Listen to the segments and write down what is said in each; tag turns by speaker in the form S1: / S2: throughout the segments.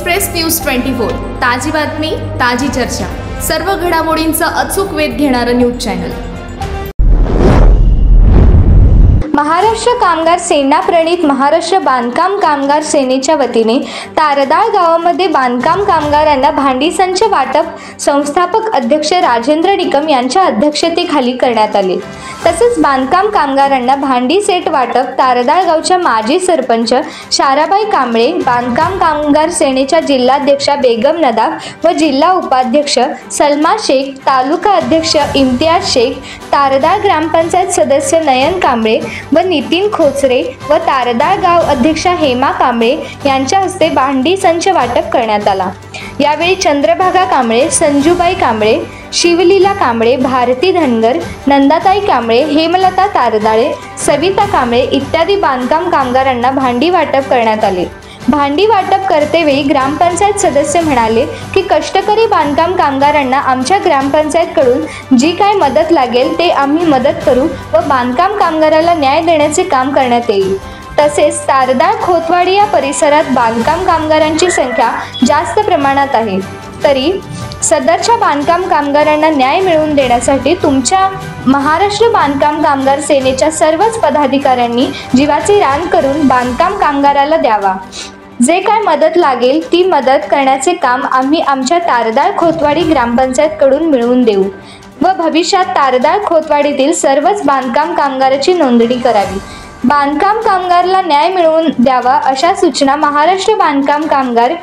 S1: Express news 24 ताजी बातमी ताजी चर्चा सर्व घडामोडींचा अचूक वेध घेणारं न्यूज चॅनल।
S2: महाराष्ट्र कामगार सेना प्रणित महाराष्ट्र बांधकाम कामगार सेनेच्या वतीने तारदाळ गावामध्ये बांधकाम कामगारांना भांडी संच वाटप संस्थापक अध्यक्ष राजेंद्र निकम यांच्या अध्यक्षतेखाली करण्यात आले। तसेच बांधकाम कामगारांना भांडी सेट वाटप तारदाळ गावच्या माजी सरपंच शाराबाई कांबळे, बांधकाम कामगार सेनेच्या जिल्हाध्यक्षा बेगम नदाफ व जिल्हा उपाध्यक्ष सलमा शेख, तालुका अध्यक्ष इम्तियाज शेख, तारदाळ ग्रामपंचायत सदस्य नयन कांबळे व नितीन खोचरे व तारदाळ गाव अध्यक्षा हेमा कांबळे यांच्या हस्ते भांडी संच वाटप करण्यात आला। यावेळी चंद्रभागा कांबळे, संजूबाई कांबळे, शिवलीला कांबळे, भारती धनगर, नंदाताई कांबळे, हेमलता तारदाळे, सविता कांबळे इत्यादी बांधकाम कामगारांना भांडी वाटप करण्यात आले। भांडी वाटप करतेवेळी ग्रामपंचायत सदस्य म्हणाले की कष्टकरी बांधकाम कामगारांना आमच्या ग्रामपंचायतकडून जी काय मदत लागेल ते आम्ही मदत करू व बांधकाम कामगाराला न्याय देण्याचे काम करण्यात येईल। तसेच तारदाळ खोतवाडी या परिसरात बांधकाम कामगारांची संख्या जास्त प्रमाणात आहे, तरी सदरच्या बांधकाम कामगारांना न्याय मिळवून देण्यासाठी तुमच्या महाराष्ट्र बांधकाम कामगार सेनेच्या सर्वच पदाधिकाऱ्यांनी जीवाचे रान करून बांधकाम कामगाराला द्यावा। जे काय मदत लागेल ती मदत करण्याचे काम आम्ही आमच्या तारदाळ खोतवाडी ग्रामपंचायतकडून मिळवून देऊ व भविष्यात तारदाळ खोतवाडीतील सर्वच बांधकाम कामगाराची नोंदणी करावी। बांधकाम कामगाराला न्याय मिळवून द्यावा अशा सूचना महाराष्ट्र बांधकाम कामगार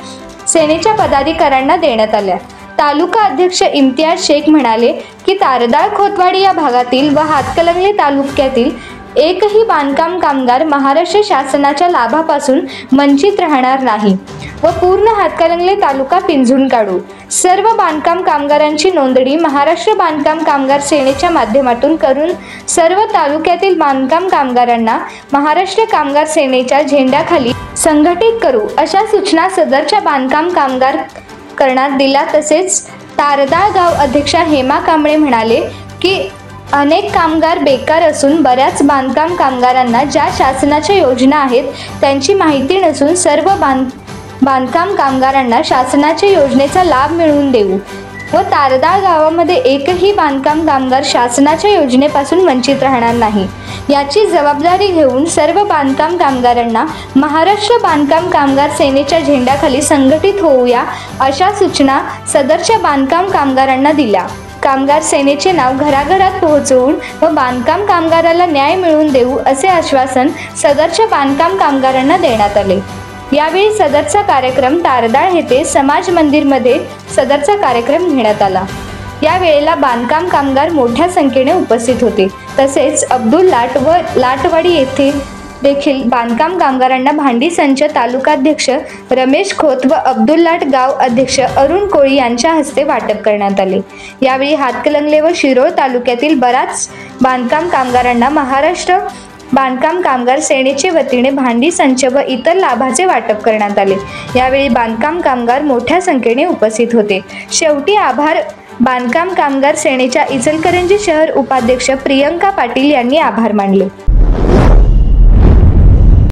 S2: सेनेच्या पदाधिकाऱ्यांना देण्यात आल्या। तालुका अध्यक्ष इम्तियाज शेख म्हणाले की तारदाळ खोतवाडी या भागातील व हातकणंगले तालुक्यातील एकही बांधकाम कामगार महाराष्ट्र शासनाच्या लाभापासून वंचित राहणार नाही व पूर्ण हातकणंगले तालुका पिंजून काढू। सर्व बांधकाम कामगारांची नोंदणी महाराष्ट्र बांधकाम कामगार सेनेच्या माध्यमातून करून सर्व तालुक्यातील बांधकाम कामगारांना महाराष्ट्र कामगार सेनेच्या झेंड्याखाली संघटित करू अशा सूचना सदरच्या बांधकाम कामगार करण्यात दिला। तसेच तारदाळ गाव अध्यक्षा हेमा कांबळे म्हणाले की अनेक कामगार बेकार असून बऱ्याच बांधकाम कामगारांना ज्या शासनाच्या योजना आहेत त्यांची माहिती नसून सर्व बांधकाम कामगारांना शासनाच्या योजनेचा लाभ मिळवून देऊ व तारदाळ गावामध्ये एकही बांधकाम कामगार शासनाच्या योजनेपासून वंचित राहणार नाही याची जबाबदारी घेऊन सर्व बांधकाम कामगारांना महाराष्ट्र बांधकाम कामगार सेनेच्या झेंड्याखाली संघटित होऊया अशा सूचना सदरच्या बांधकाम कामगारांना दिल्या। कामगार सेनेचे नाव घराघरात पोहोचवून व बांधकाम कामगाराला न्याय मिळवून देऊ असे आश्वासन सदरच्या बांधकाम कामगारांना देण्यात आले। यावेळी सदरचा कार्यक्रम तारदाळ येथे समाज मंदिरमध्ये सदरचा कार्यक्रम घेण्यात आला। या वेळेला बांधकाम कामगार मोठ्या संख्येने उपस्थित होते। तसेच अब्दुल लाट व लाटवाडी येथे देखील बांधकाम कामगारांना भांडी संच तालुकाध्यक्ष रमेश खोत व अब्दुल लाट गाव अध्यक्ष अरुण कोळी यांच्या हस्ते वाटप करण्यात आले। यावेळी हातकणंगले व शिरोळ तालुक्यातील बराच बांधकाम कामगारांना महाराष्ट्र बांधकाम कामगार सेनेचे वतीने भांडी संच व इतर लाभाचे वाटप करण्यात आले। यावेळी बांधकाम कामगार मोठ्या संख्येने उपस्थित होते। शेवटी आभार बांधकाम कामगार सेनेच्या इचलकरंजी शहर उपाध्यक्ष प्रियंका पाटील यांनी आभार मानले।